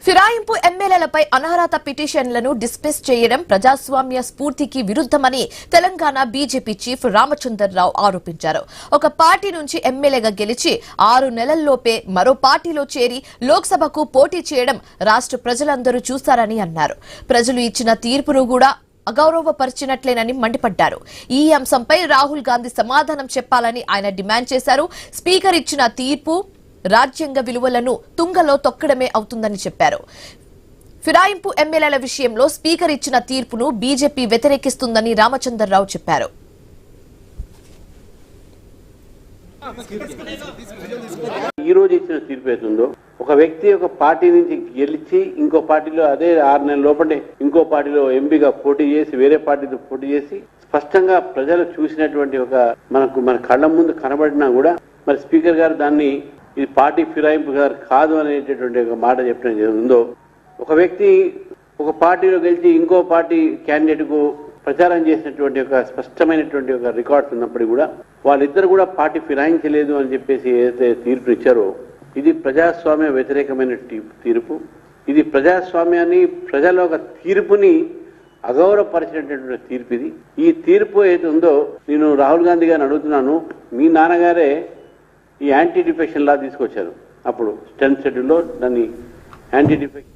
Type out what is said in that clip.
ఫిరాయింపు ఎమ్మెల్యేలపై అనర్హత పిటిషన్లను డిస్మిస్ చేయడం ప్రజాస్వామ్య స్ఫూర్తికి విరుద్ధమని తెలంగాణ బీజేపీ చీఫ్ రామచంద్రరావు ఆరోపించారు. ఒక పార్టీ నుంచి ఎమ్మెల్యేగా గెలిచి 6 నెలల్లోపే మరో పార్టీలో చేరి లోక్సభకు పోటీ చేయడం రాష్ట్ర ప్రజలందరూ చూస్తారని అన్నారు. ప్రజలు ఇచ్చిన తీర్పును కూడా అగౌరవపరిచినట్లేనని మండిపడ్డారు. ఈ అంశంపై రాహుల్ గాంధీ సమాధానం చెప్పాలని ఆయన డిమాండ్ చేశారు. స్పీకర్ ఇచ్చిన తీర్పు రాజ్యాంగ విలువలను తుంగలో తొక్కడమే అవుతుందని చెప్పారు. ఫిరాయింపు ఎమ్మెల్యేల విషయంలో స్పీకర్ ఇచ్చిన తీర్పును బీజేపీ వ్యతిరేకిస్తుందని రామచంద్రరావు చెప్పారు. ఈ రోజు ఇచ్చిన తీర్పు ఏతుందో ఒక వ్యక్తి ఒక పార్టీ నుంచి గెలిచి ఇంకో పార్టీలో అదే 6 నెలల లోపలే ఇంకో పార్టీలో ఎంపీగా పోటీ చేసి వేరే పార్టీతో పోటీ చేసి స్పష్టంగా ప్రజలు చూసినటువంటి మన కళ్ళ ముందు కనబడినా కూడా మరి స్పీకర్ గారు దాన్ని ఇది పార్టీ ఫిరాయింపు గారు కాదు అనేటటువంటి ఒక మాట చెప్పడం ఉందో ఒక వ్యక్తి ఒక పార్టీలో గెలిచి ఇంకో పార్టీ క్యాండిడేట్ కు ప్రచారం చేసినటువంటి ఒక స్పష్టమైనటువంటి ఒక రికార్డ్స్ ఉన్నప్పటికీ కూడా వాళ్ళిద్దరు కూడా పార్టీ ఫిరాయించలేదు అని చెప్పేసి ఏదైతే తీర్పు ఇచ్చారో ఇది ప్రజాస్వామ్య వ్యతిరేకమైన తీర్పు. ఇది ప్రజాస్వామ్యాన్ని ప్రజల ఒక తీర్పుని అగౌరవపరిచినటువంటి తీర్పు ఇది. ఈ తీర్పు ఏదైతే ఉందో నేను రాహుల్ గాంధీ గారిని అడుగుతున్నాను, మీ నాన్నగారే ఈ యాంటీ డిఫెక్షన్ లా తీసుకొచ్చారు. అప్పుడు 10th షెడ్యూల్లో దాన్ని యాంటీ డిఫెక్షన్